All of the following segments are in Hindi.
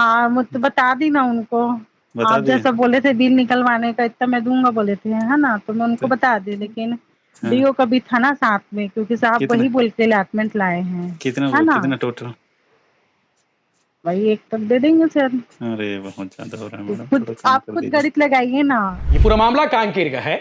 हाँ मुझे बता दी ना उनको। बता आप दिए। जैसा बोले थे बिल निकलवाने का इतना मैं दूंगा बोले थे, है ना, तो मैं उनको तो बता दी, लेकिन हाँ, डीओ का भी था ना साथ में, क्योंकि साहब कितना वही बोल के अलॉटमेंट लाए हैं, है ना। कितना टोटल? वही 1 तक दे देंगे सर। अरे बहुत ज्यादा हो रहा है तो मैडम, खुद थोड़ा कम आप कर खुद दीजिए। गणित लगाइए ना। ये पूरा मामला कांकेर का है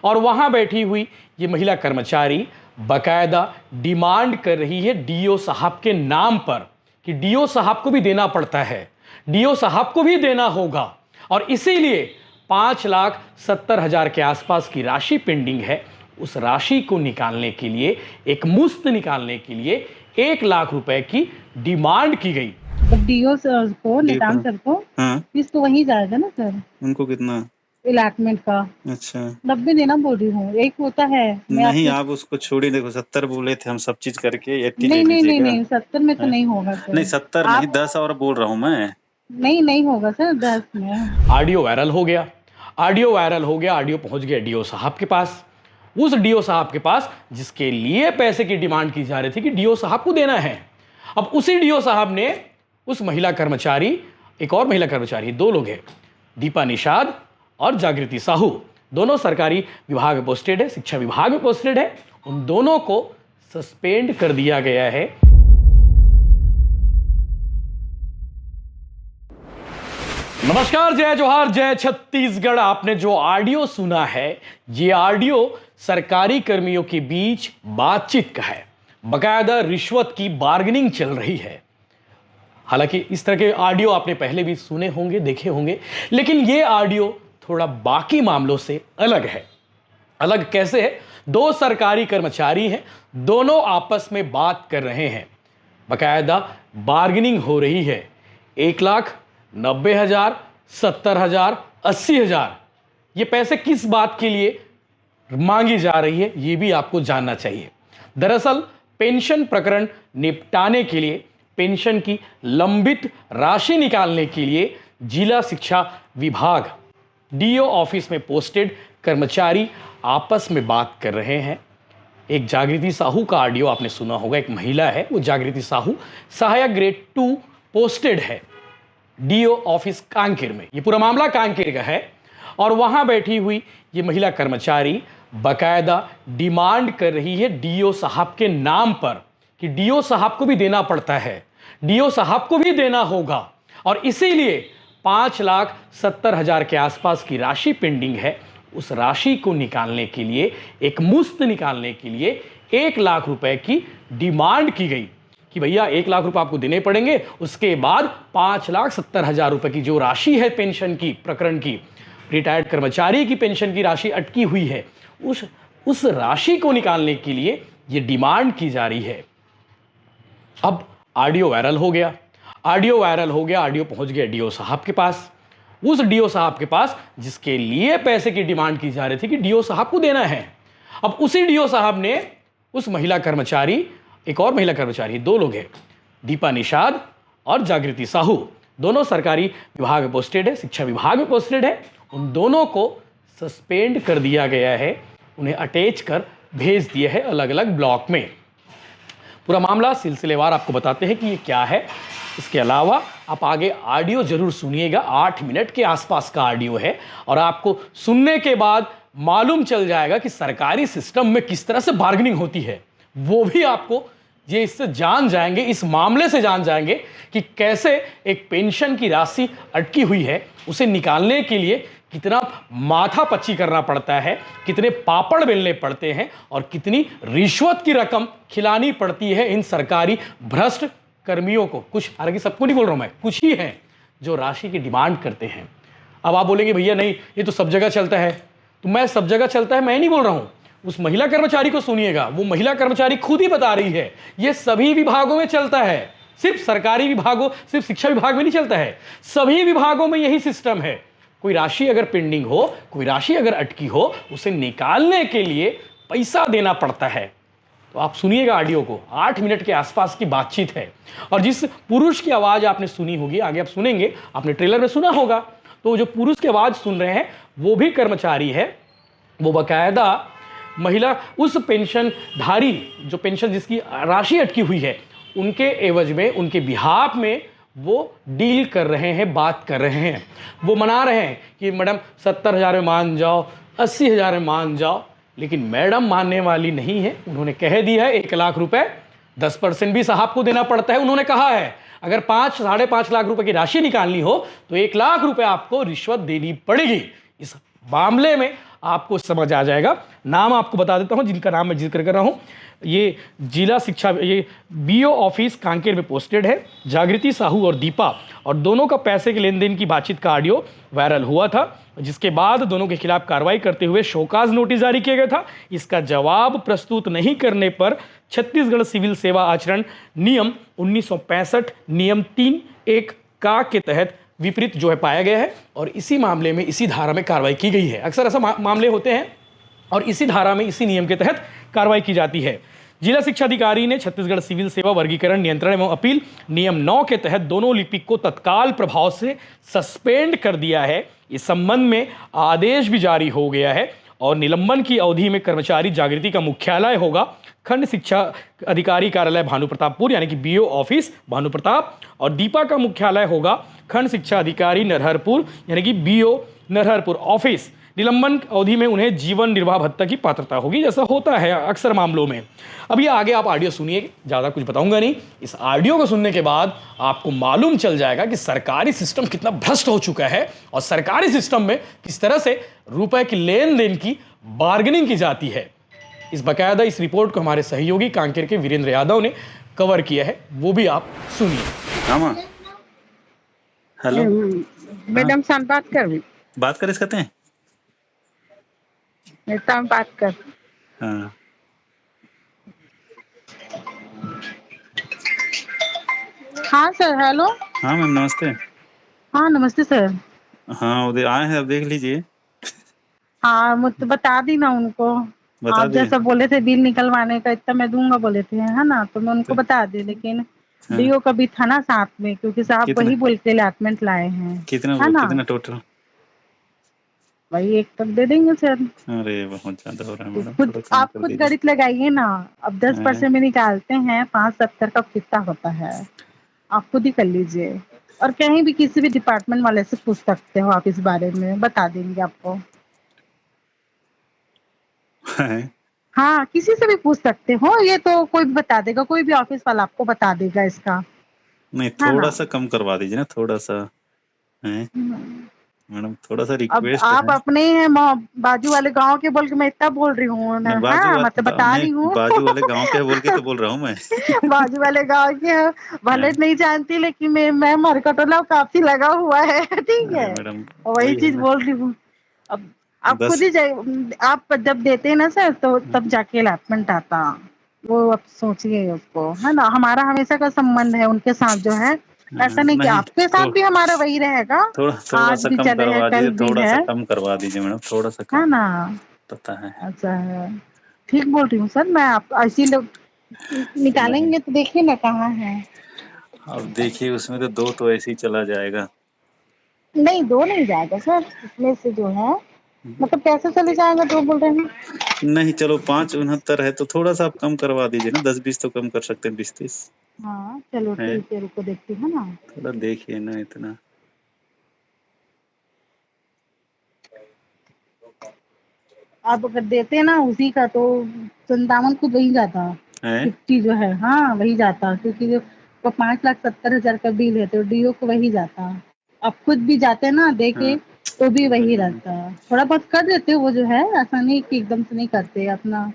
और वहां बैठी हुई ये महिला कर्मचारी बकायदा डिमांड कर रही है डीओ साहब के नाम पर कि डीओ साहब को भी देना पड़ता है, डीओ साहब को भी देना होगा और इसीलिए 5,70,000 के आसपास की राशि पेंडिंग है। उस राशि को निकालने के लिए, एक मुश्त निकालने के लिए 1 लाख रुपए की डिमांड की गई। तो डीओ सर को, डीओ नेताम को, सर को हाँ फीस तो वही जाएगा ना सर, उनको कितना? अलॉटमेंट का अच्छा 90 देना बोल रही हूँ। एक होता है, मैं नहीं, आपको आप उसको छोड़िए, देखो 70 बोले थे हम, सब चीज करके 80 ले नहीं नहीं नहीं लीजिएगा। नहीं 70 में तो हैं? नहीं होगा नहीं सर। 70 नहीं, आप 10 और बोल रहा हूँ मैं। नहीं नहीं होगा सर 10 में। ऑडियो वायरल हो गया, ऑडियो वायरल हो गया, ऑडियो पहुंच गया डीओ साहब के पास, उस डीओ साहब के पास जिसके लिए पैसे की डिमांड की जा रही थी कि डीओ साहब को देना है। अब उसी डीओ साहब ने उस महिला कर्मचारी, एक और महिला कर्मचारी, 2 लोग हैं, दीपा निषाद और जागृति साहू, दोनों सरकारी विभाग में पोस्टेड है, शिक्षा विभाग में पोस्टेड है, उन दोनों को सस्पेंड कर दिया गया है। नमस्कार, जय जोहार, जय छत्तीसगढ़। आपने जो ऑडियो सुना है, ये ऑडियो सरकारी कर्मियों के बीच बातचीत का है, बकायदा रिश्वत की बार्गेनिंग चल रही है। हालांकि इस तरह के ऑडियो आपने पहले भी सुने होंगे, देखे होंगे, लेकिन ये ऑडियो थोड़ा बाकी मामलों से अलग है। अलग कैसे है? 2 सरकारी कर्मचारी हैं, दोनों आपस में बात कर रहे हैं, बकायदा बार्गेनिंग हो रही है। 1,90,000, 70,000, 80,000, ये पैसे किस बात के लिए मांगी जा रही है, ये भी आपको जानना चाहिए। दरअसल पेंशन प्रकरण निपटाने के लिए, पेंशन की लंबित राशि निकालने के लिए जिला शिक्षा विभाग डीओ ऑफिस में पोस्टेड कर्मचारी आपस में बात कर रहे हैं। एक जागृति साहू का ऑडियो आपने सुना होगा, एक महिला है, वो जागृति साहू सहायक ग्रेड 2 पोस्टेड है डीओ ऑफिस कांकेर में। ये पूरा मामला कांकेर का है और वहां बैठी हुई ये महिला कर्मचारी बकायदा डिमांड कर रही है डीओ साहब के नाम पर कि डीओ साहब को भी देना पड़ता है, डीओ साहब को भी देना होगा और इसीलिए 5,70,000 के आसपास की राशि पेंडिंग है। उस राशि को निकालने के लिए, एक मुश्त निकालने के लिए 1 लाख रुपए की डिमांड की गई कि भैया 1 लाख रुपए आपको देने पड़ेंगे। उसके बाद 5,70,000 रुपए की जो राशि है पेंशन की, प्रकरण की, रिटायर्ड कर्मचारी की पेंशन की राशि अटकी हुई है, उस राशि को निकालने के लिए ये डिमांड की जा रही है। अब ऑडियो वायरल हो गया, ऑडियो वायरल हो गया, ऑडियो पहुंच गया डीओ साहब के पास, उस डीओ साहब के पास जिसके लिए पैसे की डिमांड की जा रही थी कि डीओ साहब को देना है। अब उसी डीओ साहब ने उस महिला कर्मचारी, एक और महिला कर्मचारी, 2 लोग हैं, दीपा निषाद और जागृति साहू, दोनों सरकारी विभाग में पोस्टेड है, शिक्षा विभाग में पोस्टेड है, उन दोनों को सस्पेंड कर दिया गया है, उन्हें अटैच कर भेज दिया है अलग अलग ब्लॉक में। पूरा मामला सिलसिलेवार आपको बताते हैं कि ये क्या है। इसके अलावा आप आगे ऑडियो जरूर सुनिएगा, 8 मिनट के आसपास का ऑडियो है और आपको सुनने के बाद मालूम चल जाएगा कि सरकारी सिस्टम में किस तरह से बार्गेनिंग होती है। वो भी आपको ये इससे जान जाएंगे, इस मामले से जान जाएंगे कि कैसे एक पेंशन की राशि अटकी हुई है, उसे निकालने के लिए कितना माथापच्ची करना पड़ता है, कितने पापड़ बेलने पड़ते हैं और कितनी रिश्वत की रकम खिलानी पड़ती है इन सरकारी भ्रष्ट कर्मियों को। कुछ, हालांकि सबको नहीं बोल रहा हूं मैं, कुछ ही हैं जो राशि की डिमांड करते हैं। अब आप बोलेंगे भैया नहीं, ये तो सब जगह चलता है, तो मैं सब जगह चलता है मैं नहीं बोल रहा हूं। उस महिला कर्मचारी को सुनिएगा, वो महिला कर्मचारी खुद ही बता रही है ये सभी विभागों में चलता है, सिर्फ सरकारी विभागों, सिर्फ शिक्षा विभाग में नहीं चलता है, सभी विभागों में यही सिस्टम है। कोई राशि अगर पेंडिंग हो, कोई राशि अगर अटकी हो, उसे निकालने के लिए पैसा देना पड़ता है। तो आप सुनिएगा ऑडियो को, 8 मिनट के आसपास की बातचीत है और जिस पुरुष की आवाज आपने सुनी होगी, आगे आप सुनेंगे, आपने ट्रेलर में सुना होगा, तो जो पुरुष की आवाज सुन रहे हैं वो भी कर्मचारी है, वो बकायदा महिला उस पेंशनधारी, जो पेंशन जिसकी राशि अटकी हुई है, उनके एवज में, उनके बिहाफ में वो डील कर रहे हैं, बात कर रहे हैं, वो मना रहे हैं कि मैडम 70,000 में मान जाओ, 80,000 में मान जाओ, लेकिन मैडम मानने वाली नहीं है। उन्होंने कह दिया है 1 लाख रुपए 10% भी साहब को देना पड़ता है। उन्होंने कहा है अगर 5-5.5 लाख रुपए की राशि निकालनी हो तो 1 लाख रुपए आपको रिश्वत देनी पड़ेगी। इस मामले में आपको समझ आ जाएगा। नाम आपको बता देता हूं जिनका नाम मैं जिक्र कर रहा हूं। ये जिला शिक्षा, ये बीओ ऑफिस कांकेर में पोस्टेड है, जागृति साहू और दीपा, और दोनों का पैसे के लेन देन की बातचीत का ऑडियो वायरल हुआ था, जिसके बाद दोनों के खिलाफ कार्रवाई करते हुए शोकाज नोटिस जारी किया गया था। इसका जवाब प्रस्तुत नहीं करने पर छत्तीसगढ़ सिविल सेवा आचरण नियम 1965 नियम 3(1) का के तहत विपरीत जो है पाया गया है, और इसी मामले में इसी धारा में कार्रवाई की गई है। अक्सर ऐसा मामले होते हैं और इसी धारा में इसी नियम के तहत कार्रवाई की जाती है। जिला शिक्षा अधिकारी ने छत्तीसगढ़ सिविल सेवा वर्गीकरण नियंत्रण एवं अपील नियम 9 के तहत दोनों लिपिक को तत्काल प्रभाव से सस्पेंड कर दिया है। इस संबंध में आदेश भी जारी हो गया है, और निलंबन की अवधि में कर्मचारी जागृति का मुख्यालय होगा खंड शिक्षा अधिकारी कार्यालय भानु प्रतापपुर यानी कि बीओ ऑफिस भानु प्रताप, और दीपा का मुख्यालय होगा खंड शिक्षा अधिकारी नरहरपुर यानी कि बीओ नरहरपुर ऑफिस। निलंबन अवधि में उन्हें जीवन निर्वाह भत्ता की पात्रता होगी, जैसा होता है अक्सर मामलों में। अब ये आगे आप ऑडियो सुनिए, ज़्यादा कुछ बताऊंगा नहीं। इस ऑडियो को सुनने के बाद आपको मालूम चल जाएगा कि सरकारी सिस्टम कितना भ्रष्ट हो चुका है, और सरकारी सिस्टम में किस तरह से रुपए की लेन देन की बार्गेनिंग की जाती है। इस बाकायदा इस रिपोर्ट को हमारे सहयोगी कांकेर के वीरेंद्र यादव ने कवर किया है, वो भी आप सुनिए। हाँ हेलो मैडम साथ बात कर सकते हैं। बात कर। हाँ हाँ सर, हेलो। हाँ मैम नमस्ते। हाँ नमस्ते सर। हाँ उधर आए हैं, अब देख लीजिए। हाँ मुझे बता दी ना उनको, बता आप दिए। जैसा बोले थे बिल निकलवाने का इतना मैं दूंगा बोले थे, है ना, तो मैं उनको बता दी, लेकिन हाँ। डीओ का भी था ना साथ में, क्योंकि साहब कितना? वही बोल के अलॉटमेंट लाए हैं। कितना टोटल? वही 1 तक दे देंगे सर। अरे बहुत ज्यादा हो रहा है मैडम, खुद थोड़ा कम आप कर खुद दीजिए। गणित लगाइए ना। अब 10% में निकालते हैं 570 का कितना होता है, आप खुद ही कर लीजिए। और कहीं भी किसी भी डिपार्टमेंट वाले से पूछ सकते हो आप, इस बारे में बता देंगे आपको। हाँ किसी से भी पूछ सकते हो, ये तो कोई भी बता देगा, कोई भी ऑफिस वाला आपको बता देगा इसका। नहीं थोड़ा सा कम करवा दीजिए ना, थोड़ा सा है मैडम, थोड़ा सा अब रिक्वेस्ट आप है। अपने हैं बाजू वाले गांव के बोल के मैं इतना बोल रही हूँ ना। हाँ मतलब बता रही हूँ। बाजू वाले गांव के बोल के तो बोल रहा हूँ मैं। बाजू वाले गांव के भले नहीं जानती, लेकिन मैं मरकटोला काफी लगा हुआ है, ठीक है, मैडम वही चीज बोल रही हूँ। अब आप खुद ही आप जब देते हैं ना सर, तो तब जाके अलॉटमेंट आता, वो अब सोचिए उसको, है ना। हमारा हमेशा का संबंध है उनके साथ जो है, ऐसा नहीं कि आपके साथ भी हमारा वही रहेगा। थोड़ा आज सा भी कम चलेगा, करवा कल दीजिए, भी थोड़ा सा है, कम करवा दीजिए मैडम, थोड़ा सा कम, है ना। पता है। अच्छा है, ठीक बोल रही हूँ सर मैं। आप ऐसी लोग निकालेंगे तो देखिए ना कहाँ है। अब देखिए उसमें तो 2 तो ऐसे ही चला जाएगा। नहीं 2 नहीं जाएगा सर, इसमें से जो है मतलब कैसे चले जाएगा 2 बोल रहे हैं। नहीं चलो 569 है तो थोड़ा सा आप कम करवा दीजिए ना, 10-20 तो कम कर सकते हैं, 20-30। हाँ चलो ठीक है, रुको देखती है ना। थोड़ा देखिए ना इतना। आप अगर देते ना उसी का तो 57 को वही जाता है 50 जो है, हाँ वही जाता, क्योंकि जो 5,70,000 का बिल है तो डीओ को वही जाता। आप खुद भी जाते ना देके तो भी वही रहता। थोड़ा बहुत कर देते वो जो है, ऐसा नहीं कि एकदम से नहीं करते अपना,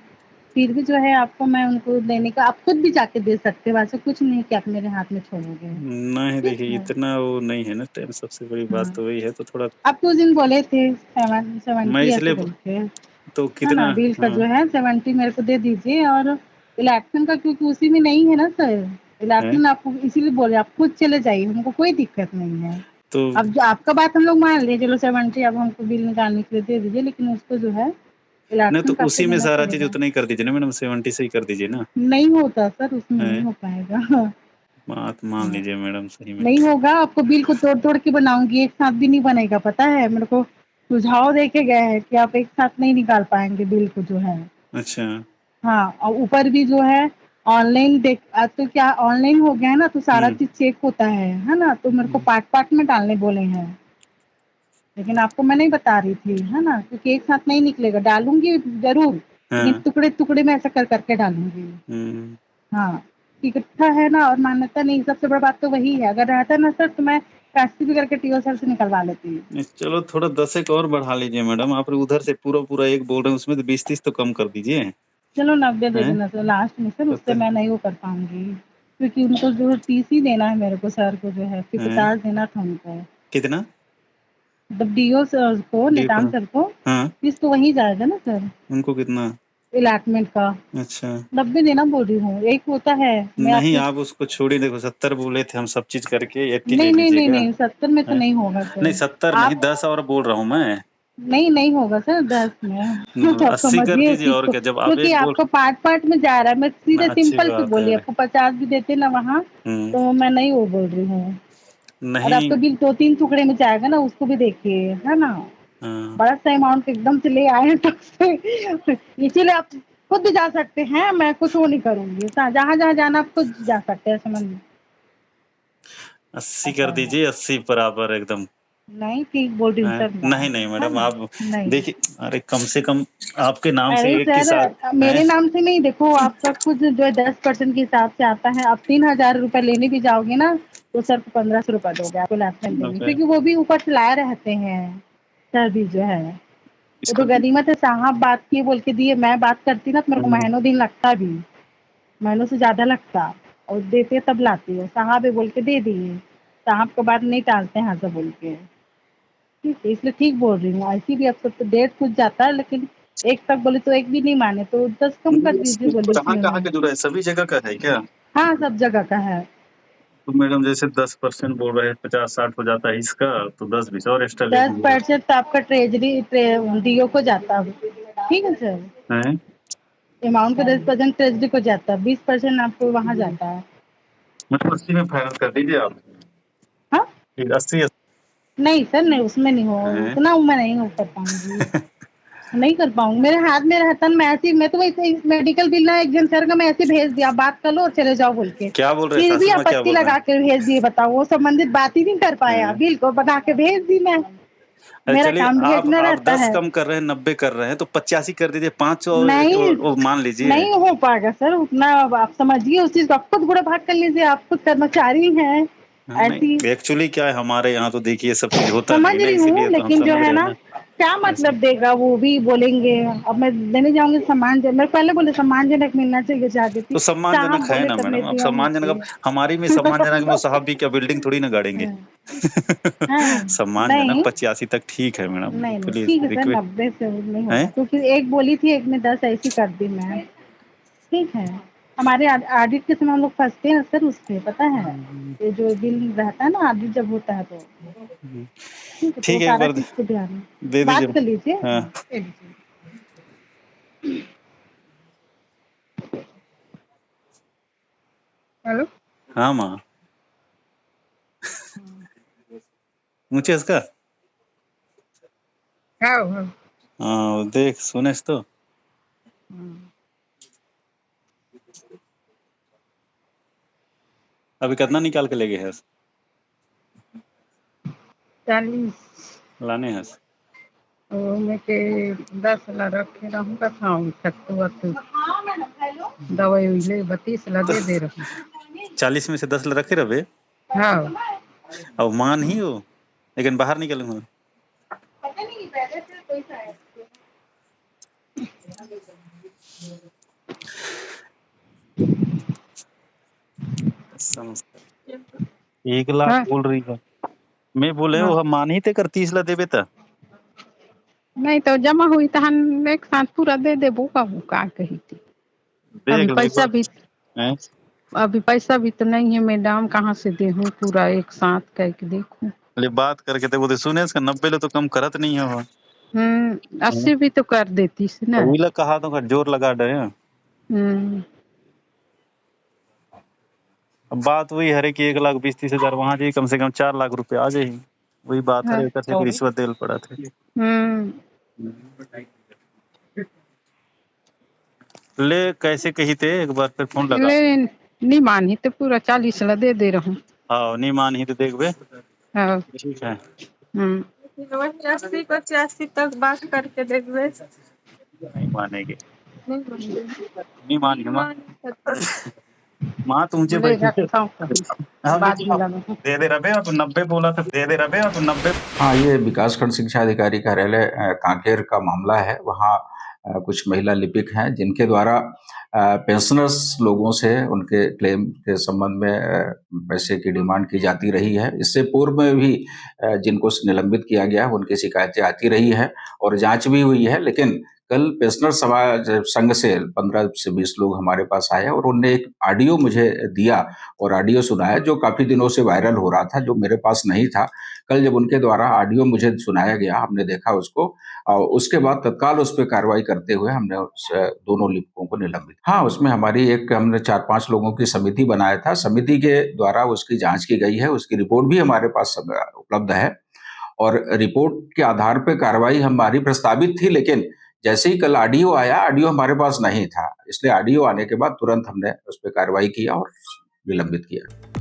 फिर भी जो है आपको मैं उनको देने का, आप खुद भी जाके दे सकते हो, वैसे कुछ नहीं कि आप मेरे हाथ में छोड़ोगे। नहीं। देखिए इतना वो नहीं है ना टाइम, सबसे बड़ी बात तो वही है, तो थोड़ा आप उस दिन बोले थे मैं 70 इसलिए बोल के, तो है कितना ना, बिल का जो है 70 मेरे को दे दीजिए। और इलेक्शन का क्योंकि उसी में नहीं है ना सर, इलेक्शन आपको इसीलिए बोले आप खुद चले जाइए, हमको कोई दिक्कत नहीं है। तो अब जो आपका बात हम लोग मान लिए, चलो 70 अब हमको बिल निकालने के लिए दे दीजिए, लेकिन उसको जो है नहीं तो इलेक्शन उसी में सारा चीज उतना ही कर दीजिए ना मैडम, 70 से ही कर दीजिए ना। नहीं होता सर, उसमें नहीं हो पाएगा। बात मान लीजिए मैडम, सही में नहीं होगा, आपको बिल को तोड़ तोड़ के बनाऊंगी, एक साथ भी नहीं बनेगा, पता है मेरे को सुझाव दे के गए हैं कि आप एक साथ नहीं निकाल पाएंगे बिल को जो है। अच्छा हाँ और ऊपर भी जो है ऑनलाइन देख आज तो क्या ऑनलाइन हो गया है ना, तो सारा चीज चेक होता है ना, तो मेरे को पार्ट पार्ट में डालने बोले हैं, लेकिन आपको मैं नहीं बता रही थी, है ना, क्योंकि एक साथ नहीं निकलेगा, डालूंगी जरूर, लेकिन हाँ। टुकड़े टुकड़े में ऐसा कर करके डालूंगी। हम्म। हाँ, इकट्ठा है ना, और मान्यता नहीं, सबसे बड़ा बात तो वही है, अगर रहता ना सर तो मैं पैसे भी करके टीओ सर से निकलवा लेती। चलो थोड़ा 10 एक और बढ़ा लीजिए मैडम, आप उधर से पूरा पूरा एक बोल रहे हैं, उसमें तो 20-30 तो कम कर दीजिए। चलो 90 दे हैं? देना सर लास्ट में सर, उससे तो मैं नहीं वो कर पाऊंगी, क्योंकि उनको जो 30 ही देना है मेरे को, सर को जो है फिर हैं? 50 देना था उनको, कितना? मतलब डीओ सर को, निटान सर को, हाँ, फीस तो वही जाएगा ना सर, उनको कितना? अलाटमेंट का अच्छा। 90 देना बोल रही हूँ, एक होता है मैं नहीं, आपको। आप उसको छोड़िए, देखो 70 बोले थे हम सब चीज करके, 80 ले नहीं नहीं नहीं लीजिएगा। नहीं 70 में तो हैं? नहीं होगा नहीं सर, 70 नहीं, आप 10 और बोल रहा हूँ मैं। नहीं नहीं होगा सर 10 में तो आप 80 कर समझिए इस दीजिए, चीज और को, क्या, जब आप क्योंकि एक बोल। आपको पार्ट पार्ट में जा रहा है, मैं सीधे अच्छी सिंपल से बात बोली, है। आपको 50 भी देते ना वहाँ, हम्म। तो मैं नहीं वो बोल रही हूँ। और नहीं। आपका बिल 2-3 टुकड़े में जाएगा ना, उसको भी देखिए, है ना, हाँ। बड़ा सा अमाउंट एकदम से ले आए हैं तो इसीलिए आप खुद भी जा सकते हैं, मैं कुछ वो नहीं करूंगी, जहाँ जहाँ जाना आप खुद जा सकते हैं, समझ लो। 80 ऐसा कर है, दीजिए, 80 बराबर एकदम। नहीं ठीक बोल रही हूँ हैं? सर मैं, नहीं नहीं है मैडम, ना, आप नहीं। देखिए, अरे कम से कम आपके नाम से अरे एक के साथ। सर हैं? मेरे नाम से नहीं, देखो आपका खुद जो है 10% के हिसाब से आता है, आप 3,000 रुपए लेने भी जाओगे ना, तो सर को 1500 रुपए दोगे आपको लैपटॉप देंगे, ओके। क्योंकि वो भी ऊपर चलाए रहते हैं सर भी जो है, वो इसको। तो गनीमत है, साहब बात किए बोल के दिए, मैं बात करती ना तो मेरे को हम्म। महीनों दिन लगता भी, महीनों से ज्यादा लगता, और देते तब लाती है, साहब है बोल के दे दिए, साहब को बात नहीं टालते हैं ऐसा बोल के, ठीक है, इसलिए ठीक बोल रही हूँ, ऐसी भी अब तो डेट कुछ जाता है, लेकिन एक तक बोले तो एक भी नहीं माने, तो 10 कम कर दीजिए बोली कहाँ थी कहाँ मैं। का जुड़ा है, सभी जगह का है क्या? हाँ सब जगह का है। तो मैडम जैसे 10% बोल रहे हैं, 50-60 हो जाता है इसका, तो 10-20 और एक्स्ट्रा ले लीजिए। 10% तो आपका ट्रेजरी डीओ को जाता है, ठीक है सर, हैं? अमाउंट का 10% ट्रेजरी को जाता है, 20% आपको वहाँ जाता है। मतलब 80 में फाइनल कर दीजिए आप। हाँ ठीक, 80। नहीं सर, नहीं उसमें नहीं हो, हैं? उतना मैं नहीं हो कर पाऊंगी, नहीं कर पाऊंगी, मेरे हाथ में रहता मैं ऐसी, मैं तो वैसे मेडिकल बिल ना एक जन सर का मैं ऐसे भेज दिया, आप बात कर लो और चले जाओ बोल के, क्या बोल रहे हैं, फिर भी सासू माँ क्या आपत्ति बोल रहे लगा के भेज दिए, बताओ वो संबंधित बात ही नहीं कर पाया, हैं? बिल को बता के भेज दी मैं, अरे मेरा चलिए, काम भेजना आप रहता 10 है। कम कर रहे हैं, 90 कर रहे हैं, तो 85 कर दीजिए, 500 नहीं वो मान लीजिए। नहीं हो पाएगा सर उतना, अब आप समझिए उस चीज को, आप खुद बुरा भाग कर लीजिए, आप खुद कर्मचारी हैं ऐसी, नहीं एक्चुअली क्या है, हमारे यहाँ तो देखिए सब चीज होता समझ नहीं ना, रही हूँ, इसीलिए तो हम लेकिन जो समझ है रहे हैं ना, ना। क्या ऐसा। मतलब देगा वो भी बोलेंगे, अब मैं देने जाऊंगी मैं पहले बोले सम्मानजनक मिलना चाहिए, जा देती, तो सम्मानजनक साहब है बोले ना तब नहीं मैडम, अब दिया सम्मानजनक, मुझे। अब हमारी में सम्मानजनक में साहब भी क्या बिल्डिंग थोड़ी ना गाड़ेंगे। हाँ सम्मानजनक नहीं 85 तक ठीक है मैडम, नहीं नहीं प्लीज ठीक है सर, रिक्वेस्ट 90 से नहीं है। होगा, क्योंकि एक बोली थी, एक में 10 ऐसी कर दी मैं, ठीक है, हमारे ऑडिट के समय हम लोग फंसते हैं सर, उससे पता है, ये जो बिल रहता है ना ऑडिट जब होता है, तो ठीक है, तो वो ठीक है, एक सारा बार चीज को ध्यान में दे दीजिए। बात कर लीजिए, हाँ। हाँ ले लीजिए। हेलो। हाँ माँ, मुझे इसका। हाँ हाँ हाँ देख सुने तो। अभी कितना निकाल के ले गए हैं? 40 लाने हैं? में के 10 ला रखे रहूँगा था, सत्तू वत्तू दवाई ले 32 ला तो दे रहूँ। 40 में से 10 रखे रहे। हाँ अब मान ही हो, लेकिन बाहर निकलूंगा। पता नहीं पहले से कोई सा समझ 1 लाख हाँ बोल रही है, मैं बोले हाँ, वो हम मान ही थे कर 30 ला देवे था। नहीं तो जमा हुई तो हम एक साथ पूरा दे दे, वो का कही थी, अभी देख ले एक पैसा बार। भी, हैं? अभी पैसा भी तो नहीं है मैडम, कहाँ से दे पूरा एक साथ कह के देखूं। ले बात करके थे, वो तो सुने इसका 90 ले तो कम करत नहीं है वो। 80 भी तो कर देती से ना। वही ला कहा तो जोर लगा डरे। हम्म अब बात वही है कि 1,20,30,000 वहां जाए, कम से कम 4 लाख रुपए आ जाए। वही बात हाँ है, एक रिश्वत देल पड़ा थे। हम्म तो ले कैसे कही थे, एक बार फिर फोन लगा। ले नहीं मानी तो पूरा 40 ला दे रहूं। हाँ नहीं मान ही तो देखबे। हाँ ठीक है। वही 80-85 तक बात करके देखबे। नहीं मानेगी, नहीं मानेगी। नहीं मानी माँ। माँ तू ऊंचे ले जा बैठी के हाँ, बात में लगा। दे दे रबे, अब 90 बोला था, दे दे रबे अब 90। हाँ, ये विकासखंड शिक्षा अधिकारी कार्यालय कांकेर का मामला है। वहाँ कुछ महिला लिपिक हैं जिनके द्वारा पेंशनर्स लोगों से उनके क्लेम के संबंध में पैसे की डिमांड की जाती रही है। इससे पूर्व में भी जिनको निलंबित किया गया उनकी शिकायतें आती रही है और जांच भी हुई है। लेकिन कल पेंशनर समाज संघ से 15 से 20 लोग हमारे पास आए और उनने एक ऑडियो मुझे दिया और ऑडियो सुनाया जो काफ़ी दिनों से वायरल हो रहा था, जो मेरे पास नहीं था। कल जब उनके द्वारा ऑडियो मुझे सुनाया गया, हमने देखा उसको और उसके बाद तत्काल उस पर कार्रवाई करते हुए हमने उस दोनों लिपिकों को निलंबित। हाँ, उसमें हमारी हमने 4-5 लोगों की समिति बनाया था। समिति के द्वारा उसकी जांच की गई है, उसकी रिपोर्ट भी हमारे पास उपलब्ध है और रिपोर्ट के आधार पर कार्रवाई हमारी प्रस्तावित थी। लेकिन जैसे ही कल ऑडियो आया, ऑडियो हमारे पास नहीं था, इसलिए ऑडियो आने के बाद तुरंत हमने उस पर कार्रवाई किया और निलंबित किया।